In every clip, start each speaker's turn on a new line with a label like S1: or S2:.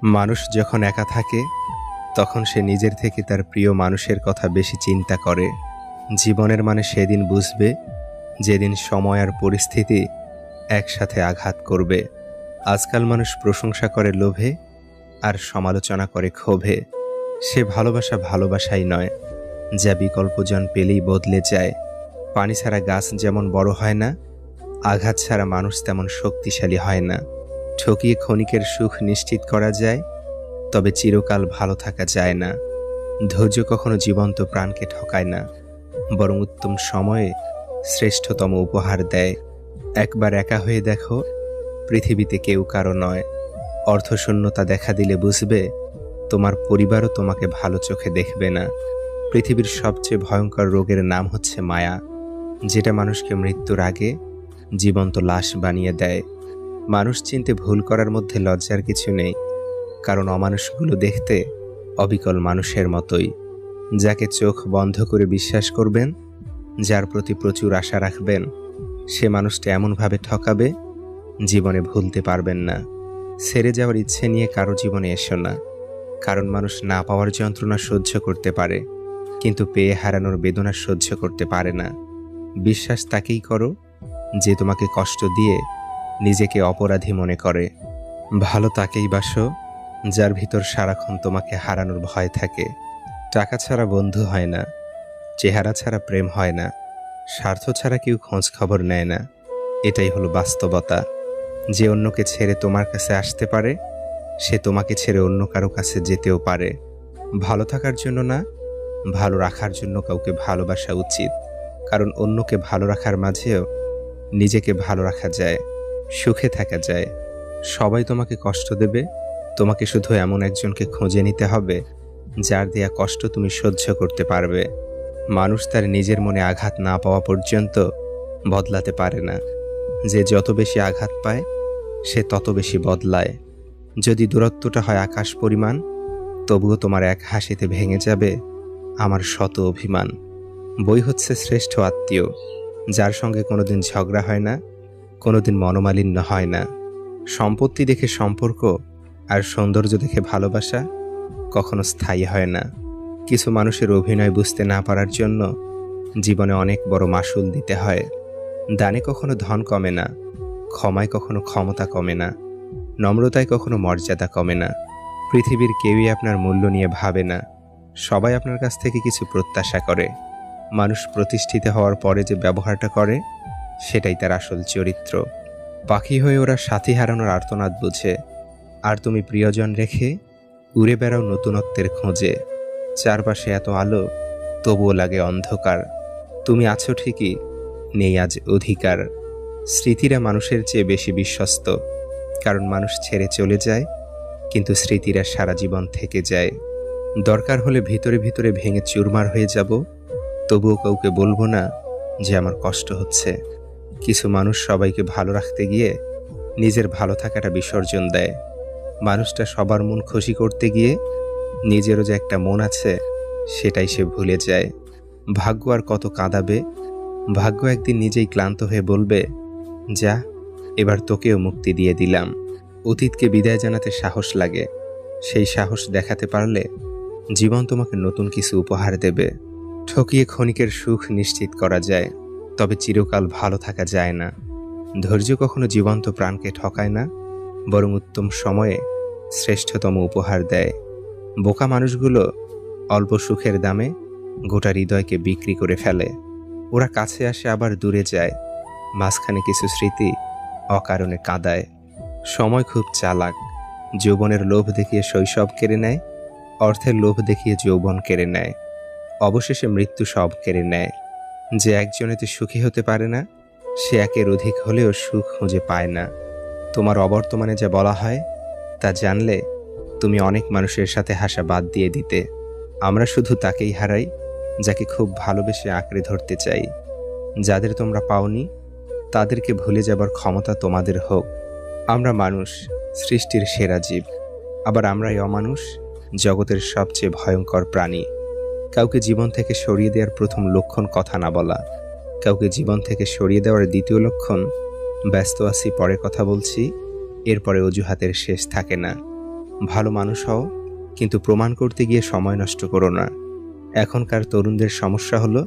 S1: মানুষ যখন একা থাকে তখন সে নিজের থেকে তার প্রিয় মানুষের কথা বেশি চিন্তা করে। জীবনের মানে সেদিন বুঝবে যেদিন সময় আর পরিস্থিতি একসাথে আঘাত করবে। আজকাল মানুষ প্রশংসা করে লোভে আর সমালোচনা করে ক্ষোভে। সে ভালোবাসা ভালোবাসাই নয়, যা বিকল্পজন পেলেই বদলে যায়। পানি ছাড়া গাছ যেমন বড় হয় না, আঘাত ছাড়া মানুষ তেমন শক্তিশালী হয় না। ঠকিয়ে ক্ষণিকের সুখ নিশ্চিত করা যায়, তবে চিরকাল ভালো থাকা যায় না। ধৈর্য কখনো জীবন্ত প্রাণকে ঠকায় না, বরং উত্তম সময়ে শ্রেষ্ঠতম উপহার দেয়। একবার একা হয়ে দেখো, পৃথিবীতে কেউ কারো নয়। অর্থশূন্যতা দেখা দিলে বুঝবে তোমার পরিবারও তোমাকে ভালো চোখে দেখবে না। পৃথিবীর সবচেয়ে ভয়ঙ্কর রোগের নাম হচ্ছে মায়া, যেটা মানুষকে মৃত্যুর আগে জীবন্ত লাশ বানিয়ে দেয়। মানুষ চিনতে ভুল করার মধ্যে লজ্জার কিছু নেই, কারণ অমানুষগুলো দেখতে অবিকল মানুষের মতোই। যাকে চোখ বন্ধ করে বিশ্বাস করবেন, যার প্রতি প্রচুর আশা রাখবেন, সে মানুষটা এমনভাবে ঠকাবে জীবনে ভুলতে পারবেন না। ছেড়ে যাওয়ার ইচ্ছে নিয়ে কারো জীবনে এসো না, কারণ মানুষ না পাওয়ার যন্ত্রণা সহ্য করতে পারে, কিন্তু পেয়ে হারানোর বেদনা সহ্য করতে পারে না। বিশ্বাস তাকেই করো যে তোমাকে কষ্ট দিয়ে নিজেকে অপরাধী মনে করে। ভালো তাকেই বাসো যার ভিতর সারাক্ষণ তোমাকে হারানোর ভয় থাকে। টাকা ছাড়া বন্ধু হয় না, চেহারা ছাড়া প্রেম হয় না, স্বার্থ ছাড়া কেউ খোঁজ খবর নেয় না। এটাই হলো বাস্তবতা। যে অন্যকে ছেড়ে তোমার কাছে আসতে পারে, সে তোমাকে ছেড়ে অন্য কারো কাছে যেতেও পারে। ভালো থাকার জন্য না, ভালো রাখার জন্য কাউকে ভালোবাসা উচিত, কারণ অন্যকে ভালো রাখার মাঝেও নিজেকে ভালো রাখা যায়, সুখে থাকা যায়। সবাই তোমাকে কষ্ট দেবে, তোমাকে শুধু এমন একজনকে খুঁজে নিতে হবে যার দেয়া কষ্ট তুমি সহ্য করতে পারবে। মানুষ তার নিজের মনে আঘাত না পাওয়া পর্যন্ত বদলাতে পারে না। যে যত বেশি আঘাত পায়, সে তত বেশি বদলায়। যদি দূরত্বটা হয় আকাশ পরিমাণ, তবুও তোমার এক হাসিতে ভেঙে যাবে আমার শত অভিমান। বই হচ্ছে শ্রেষ্ঠ আত্মীয়, যার সঙ্গে কোনোদিন ঝগড়া হয় না, কোনোদিন মনোমালিন্য হয় না। সম্পত্তি দেখে সম্পর্ক আর সৌন্দর্য দেখে ভালোবাসা কখনো স্থায়ী হয় না। কিছু মানুষের অভিনয় বুঝতে না পারার জন্য জীবনে অনেক বড় মাসুল দিতে হয়। দানে কখনো ধন কমে না, ক্ষমায় কখনো ক্ষমতা কমে না, নম্রতায় কখনো মর্যাদা কমে না। পৃথিবীর কেউই আপনার মূল্য নিয়ে ভাবে না, সবাই আপনার কাছ থেকে কিছু প্রত্যাশা করে। মানুষ প্রতিষ্ঠিত হওয়ার পরে যে ব্যবহারটা করে, সেটাই তার আসল চরিত্র। পাখি হয়ে ওরা সাথী হারানোর আর্তনাদ বুঝে, আর তুমি প্রিয়জন রেখে উড়ে বেড়াও নতুনত্বের খোঁজে। চারপাশে এত আলো, তবুও লাগে অন্ধকার। তুমি আছো ঠিকই, নেই আজ অধিকার। স্মৃতিরা মানুষের চেয়ে বেশি বিশ্বস্ত, কারণ মানুষ ছেড়ে চলে যায়, কিন্তু স্মৃতিরা সারা জীবন থেকে যায়। দরকার হলে ভিতরে ভিতরে ভেঙে চুরমার হয়ে যাব, তবুও কাউকে বলবো না যে আমার কষ্ট হচ্ছে। কিছু মানুষ সবাইকে ভালো রাখতে গিয়ে নিজের ভালো থাকাটা বিসর্জন দেয়। মানুষটা সবার মন খুশি করতে গিয়ে নিজেরও যে একটা মন আছে, সেটাই সে ভুলে যায়। ভাগ্য আর কত কাঁদাবে, ভাগ্য একদিন নিজেই ক্লান্ত হয়ে বলবে, যা, এবার তোকেও মুক্তি দিয়ে দিলাম। অতীতকে বিদায় জানাতে সাহস লাগে, সেই সাহস দেখাতে পারলে জীবন তোমাকে নতুন কিছু উপহার দেবে। ঠকিয়ে ক্ষণিকের সুখ নিশ্চিত করা যায়, তবে চিরকাল ভালো থাকা যায় না। ধৈর্য কখনো জীবন্ত প্রাণকে ঠকায় না, বরং উত্তম সময়ে শ্রেষ্ঠতম উপহার দেয়। বোকা মানুষগুলো অল্প সুখের দামে গোটা হৃদয়কে বিক্রি করে ফেলে। ওরা কাছে আসে আবার দূরে যায়, মাঝখানে কিছু স্মৃতি অকারণে কাঁদায়। সময় খুব চালাক, যৌবনের লোভ দেখিয়ে শৈশব কেড়ে নেয়, অর্থের লোভ দেখিয়ে যৌবন কেড়ে নেয়, অবশেষে মৃত্যু সব কেড়ে নেয়। যে একজনেতে সুখী হতে পারে না, সে একের অধিক হলেও সুখ খুঁজে পায় না। তোমার অবর্তমানে যা বলা হয় তা জানলে তুমি অনেক মানুষের সাথে হাসা বাদ দিয়ে দিতে। আমরা শুধু তাকেই হারাই যাকে খুব ভালোবেসে আঁকড়ে ধরতে চাই। যাদের তোমরা পাওনি, তাদেরকে ভুলে যাবার ক্ষমতা তোমাদের হোক। আমরা মানুষ, সৃষ্টির সেরা জীব, আবার আমরাই অমানুষ, জগতের সবচেয়ে ভয়ঙ্কর প্রাণী। কাউকে জীবন থেকে সরিয়ে দেওয়ার প্রথম লক্ষণ কথা না বলা, কাউকে জীবন থেকে সরিয়ে দেওয়ার দ্বিতীয় লক্ষণ ব্যস্ত আছি, পরে কথা বলছি, এরপরে অজুহাতের শেষ থাকে না। ভালো মানুষ হও, কিন্তু প্রমাণ করতে গিয়ে সময় নষ্ট করো না। এখনকার তরুণদের সমস্যা হলো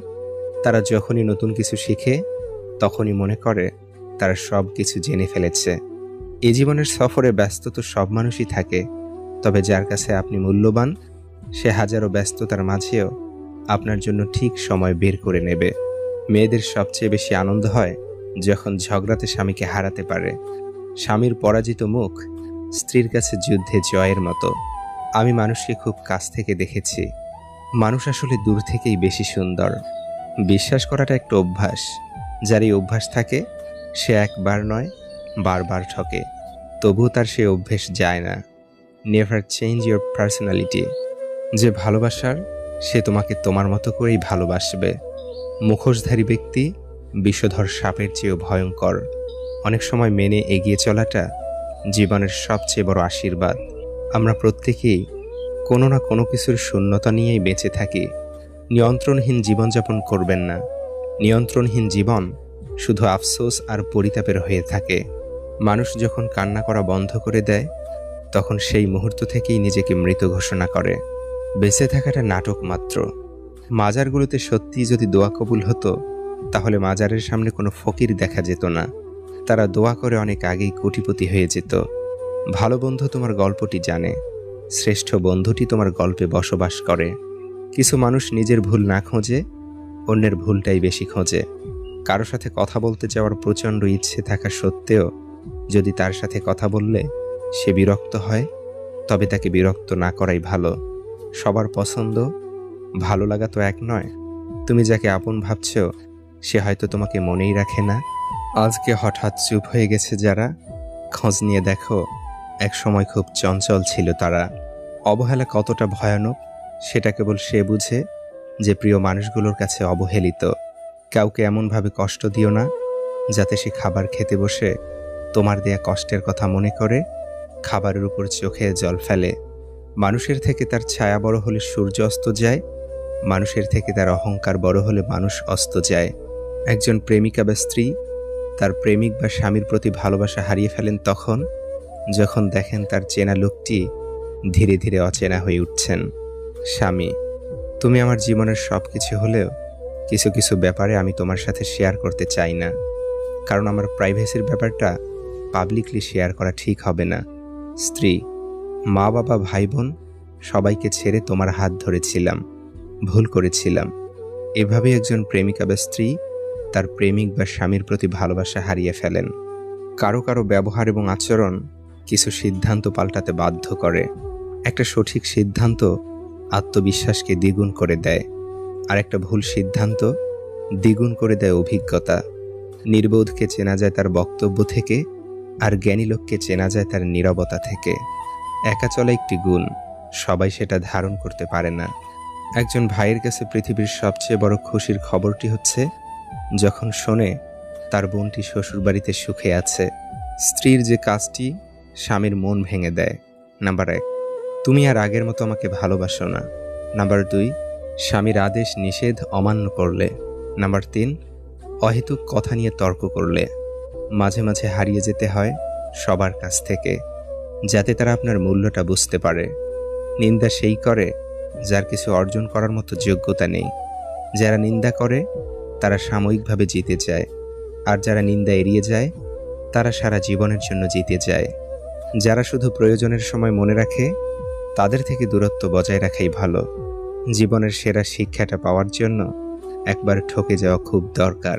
S1: তারা যখনই নতুন কিছু শিখে তখনই মনে করে তারা সব কিছু জেনে ফেলেছে। এ জীবনের সফরে ব্যস্ত তো সব মানুষই থাকে, তবে যার কাছে আপনি মূল্যবান সে হাজারো ব্যস্ততার মাঝেও আপনার জন্য ঠিক সময় বের করে নেবে। মেয়েদের সবচেয়ে বেশি আনন্দ হয় যখন ঝগড়াতে স্বামীকে হারাতে পারে। স্বামীর পরাজিত মুখ স্ত্রীর কাছে যুদ্ধে জয়ের মতো। আমি মানুষকে খুব কাছ থেকে দেখেছি। মানুষ আসলে দূর থেকেই বেশি সুন্দর। বিশ্বাস করাটা একটা অভ্যাস। যার এই অভ্যাস থাকে সে একবার নয় বারবার ঠকে, তবুও তার সে অভ্যেস যায় না। Never change your personality. যে ভালোবাসার সে তোমাকে তোমার মতো করেই ভালোবাসবে। মুখোশধারী ব্যক্তি বিষধর সাপের চেয়েও ভয়ঙ্কর। অনেক সময় মেনে এগিয়ে চলাটা জীবনের সবচেয়ে বড় আশীর্বাদ। আমরা প্রত্যেকেই কোনো না কোনো কিছুর শূন্যতা নিয়েই বেঁচে থাকি। নিয়ন্ত্রণহীন জীবনযাপন করবেন না। নিয়ন্ত্রণহীন জীবন শুধু আফসোস আর পরিতাপের হয়ে থাকে। মানুষ যখন কান্না করা বন্ধ করে দেয় তখন সেই মুহূর্ত থেকেই নিজেকে মৃত ঘোষণা করে। বেঁচে থাকাটা নাটক মাত্র। মাজারগুলোতে সত্যিই যদি দোয়া কবুল হতো তাহলে মাজারের সামনে কোনো ফকির দেখা যেত না। তারা দোয়া করে অনেক আগেই কোটিপতি হয়ে যেত। ভালো বন্ধু তোমার গল্পটি জানে, শ্রেষ্ঠ বন্ধুটি তোমার গল্পে বসবাস করে। কিছু মানুষ নিজের ভুল না খোঁজে, অন্যের ভুলটাই বেশি খোঁজে। কারো সাথে কথা বলতে যাওয়ার প্রচণ্ড ইচ্ছে থাকা সত্ত্বেও যদি তার সাথে কথা বললে সে বিরক্ত হয়, তবে তাকে বিরক্ত না করাই ভালো। সবার পছন্দ ভালো লাগা তো এক নয়। তুমি যাকে আপন ভাবছ সে হয়তো তোমাকে মনেই রাখে না। আজকে হঠাৎ চুপ হয়ে গেছে যারা, খোঁজ নিয়ে দেখো এক সময় খুব চঞ্চল ছিল তারা। অবহেলা কতটা ভয়ানক সেটা কেবল সে বুঝে যে প্রিয় মানুষগুলোর কাছে অবহেলিত। কাউকে এমনভাবে কষ্ট দিও না যাতে সে খাবার খেতে বসে তোমার দেয়া কষ্টের কথা মনে করে খাবারের উপর চোখে জল ফেলে। মানুষের থেকে তার ছায়া বড় হলে সূর্য অস্ত যায়, মানুষের থেকে তার অহংকার বড় হলে মানুষ অস্ত যায়। একজন প্রেমিকা বা স্ত্রী তার প্রেমিক বা স্বামীর প্রতি ভালোবাসা হারিয়ে ফেলেন তখন যখন দেখেন তার চেনা লোকটি ধীরে ধীরে অচেনা হয়ে উঠছেন। স্বামী, তুমি আমার জীবনের সব কিছু হলেও কিছু কিছু ব্যাপারে আমি তোমার সাথে শেয়ার করতে চাই না, কারণ আমার প্রাইভেসির ব্যাপারটা পাবলিকলি শেয়ার করা ঠিক হবে না। স্ত্রী, মা বাবা ভাই বোন সবাইকে ছেড়ে তোমার হাত ধরেছিলাম, ভুল করেছিলাম। এভাবেই একজন প্রেমিকা বা স্ত্রী তার প্রেমিক বা স্বামীর প্রতি ভালোবাসা হারিয়ে ফেলেন। কারো কারো ব্যবহার এবং আচরণ কিছু সিদ্ধান্ত পাল্টাতে বাধ্য করে। একটা সঠিক সিদ্ধান্ত আত্মবিশ্বাসকে দ্বিগুণ করে দেয়, আর একটা ভুল সিদ্ধান্ত দ্বিগুণ করে দেয় অভিজ্ঞতা। নির্বোধকে চেনা যায় তার বক্তব্য থেকে, আর জ্ঞানী লোককে চেনা যায় তার নীরবতা থেকে। একা চলা একটি গুণ, সবাই সেটা ধারণ করতে পারে না। একজন ভাইয়ের কাছে পৃথিবীর সবচেয়ে বড় খুশির খবরটি হচ্ছে যখন শোনে তার বোনটি শ্বশুরবাড়িতে সুখে আছে। স্ত্রীর যে কাজটি স্বামীর মন ভেঙে দেয়। নাম্বার 1, তুমি আর আগের মতো আমাকে ভালোবাসো না। নাম্বার 2, স্বামীর আদেশ নিষেধ অমান্য করলে। নাম্বার 3, অহেতুক কথা নিয়ে তর্ক করলে। মাঝে মাঝে হারিয়ে যেতে হয় সবার কাছ থেকে, যাতে তারা আপনার মূল্যটা বুঝতে পারে। নিন্দা সেই করে যার কিছু অর্জন করার মতো যোগ্যতা নেই। যারা নিন্দা করে তারা সাময়িকভাবে জিতে যায়, আর যারা নিন্দা এড়িয়ে যায় তারা সারা জীবনের জন্য জিতে যায়। যারা শুধু প্রয়োজনের সময় মনে রাখে তাদের থেকে দূরত্ব বজায় রাখাই ভালো। জীবনের সেরা শিক্ষাটা পাওয়ার জন্য একবার ঠকে যাওয়া খুব দরকার।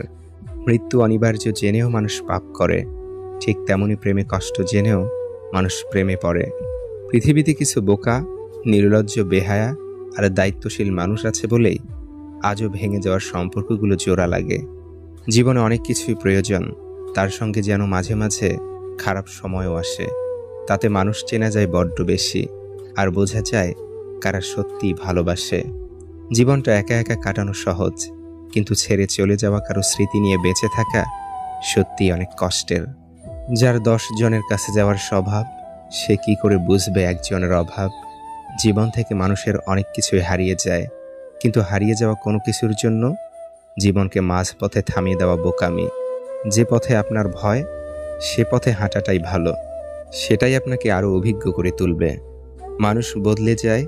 S1: মৃত্যু অনিবার্য জেনেও মানুষ পাপ করে, ঠিক তেমনি প্রেমে কষ্ট জেনেও মানুষ প্রেমে পড়ে। পৃথিবীতে কিছু বোকা, নির্লজ্জ, বেহায়া আর দায়িত্বশীল মানুষ আছে বলেই আজও ভেঙে যাওয়ার সম্পর্কগুলো জোড়া লাগে। জীবনে অনেক কিছুই প্রয়োজন, তার সঙ্গে যেন মাঝে মাঝে খারাপ সময়ও আসে। তাতে মানুষ চেনা যায় বড্ড বেশি, আর বোঝা যায় কারা সত্যিই ভালোবাসে। জীবনটা একা একা কাটানো সহজ, কিন্তু ছেড়ে চলে যাওয়া কারো স্মৃতি নিয়ে বেঁচে থাকা সত্যিই অনেক কষ্টের। যার 10 জনের কাছে যাওয়ার স্বভাব, সে কি করে বুঝবে একজনের অভাব। জীবন থেকে মানুষের অনেক কিছুই হারিয়ে যায়, কিন্তু হারিয়ে যাওয়া কোনো কিছুর জন্য জীবনকে মাঝপথে থামিয়ে দেওয়া বোকামি। যে পথে আপনার ভয় সে পথে হাঁটাটাই ভালো, সেটাই আপনাকে আরও অভিজ্ঞ করে তুলবে। মানুষ বদলে যায়,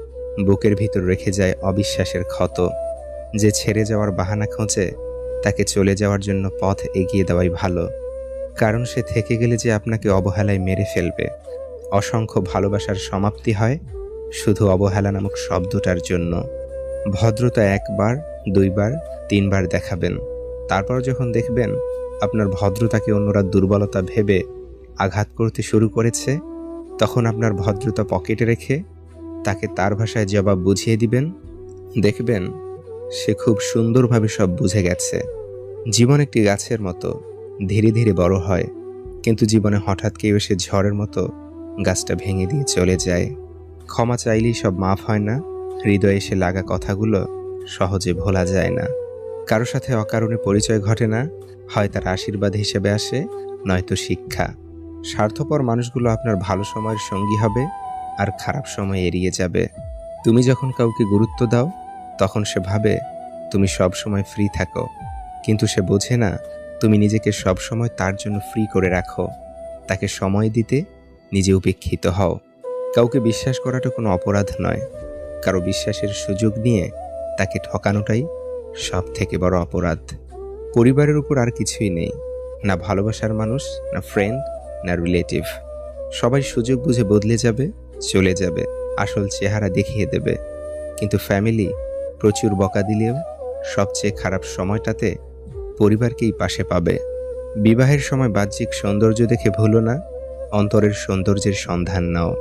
S1: বুকের ভিতর রেখে যায় অবিশ্বাসের ক্ষত। যে ছেড়ে যাওয়ার বাহানা খোঁজে, তাকে চলে যাওয়ার জন্য পথ এগিয়ে দেওয়াই ভালো। কারণ সে থেকে গেলে যে আপনাকে অবহেলায় মেরে ফেলবে। অসংখ্য ভালোবাসার সমাপ্তি হয় শুধু অবহেলা নামক শব্দটার জন্য। ভদ্রতা একবার, দুইবার, তিনবার দেখাবেন। তারপর যখন দেখবেন আপনার ভদ্রতাকে অন্যরা দুর্বলতা ভেবে আঘাত করতে শুরু করেছে, তখন আপনার ভদ্রতা পকেটে রেখে তাকে তার ভাষায় জবাব বুঝিয়ে দিবেন। দেখবেন সে খুব সুন্দরভাবে সব বুঝে গেছে। জীবন একটি গাছের মতো, ধীরে ধীরে বড় হয়, কিন্তু জীবনে হঠাৎ কেউ এসে ঝড়ের মতো গাছটা ভেঙে দিয়ে চলে যায়। ক্ষমা চাইলেই সব মাফ হয় না, হৃদয়ে এসে লাগা কথাগুলো সহজে ভোলা যায় না। কারো সাথে অকারণে পরিচয় ঘটে না, হয় তার আশীর্বাদ হিসেবে আসে, নয়তো শিক্ষা। স্বার্থপর মানুষগুলো আপনার ভালো সময়ের সঙ্গী হবে আর খারাপ সময় এড়িয়ে যাবে। তুমি যখন কাউকে গুরুত্ব দাও, তখন সে ভাবে তুমি সব সময় ফ্রি থাকো, কিন্তু সে বোঝে না তুমি নিজেকে সব সময় তার জন্য ফ্রি করে রাখো। তাকে সময় দিতে নিজে উপেক্ষিত হও। কাউকে বিশ্বাস করাটা কোনো অপরাধ নয়, কারো বিশ্বাসের সুযোগ নিয়ে তাকে ঠকানোটাই সব থেকে বড় অপরাধ। পরিবারের উপর আর কিছুই নেই, না ভালোবাসার মানুষ, না ফ্রেন্ড, না রিলেটিভ। সবাই সুযোগ বুঝে বদলে যাবে, চলে যাবে, আসল চেহারা দেখিয়ে দেবে। কিন্তু ফ্যামিলি প্রচুর বকা দিলেও সবচেয়ে খারাপ সময়টাতে পরিবারকেই পাশে পাবে। বিবাহের সময় বাহ্যিক সৌন্দর্য দেখে ভুলো না, অন্তরের সৌন্দর্যের সন্ধান নাও।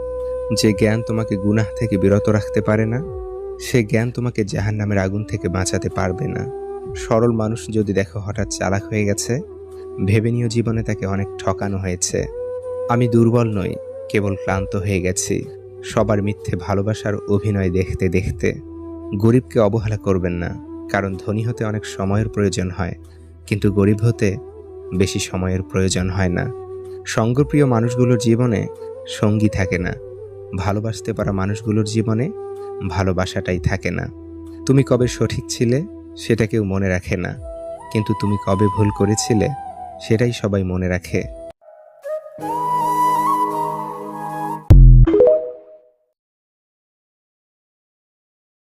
S1: যে জ্ঞান তোমাকে গুনাহ থেকে বিরত রাখতে পারে না, সে জ্ঞান তোমাকে জাহান্নামের আগুন থেকে বাঁচাতে পারবে না। সরল মানুষ যদি দেখো হঠাৎ চালাক হয়ে গেছে, ভেবে নিও জীবনে তাকে অনেক ঠকানো হয়েছে। আমি দুর্বল নই, কেবল ক্লান্ত হয়ে গেছি। সবার মিথ্যে ভালোবাসার অভিনয় দেখতে দেখতে। গরিবকে অবহেলা করবেন না, কারণ ধনী হতে অনেক সময়ের প্রয়োজন হয়, কিন্তু গরিব হতে বেশি সময়ের প্রয়োজন হয় না। সঙ্গপ্রিয় মানুষগুলোর জীবনে সঙ্গী থাকে না, ভালোবাসতে পারা মানুষগুলোর জীবনে ভালোবাসাটাই থাকে না। তুমি কবে সঠিক ছিলে সেটা কেউ মনে রাখে না, কিন্তু তুমি কবে ভুল করেছিলে সেটাই সবাই মনে রাখে।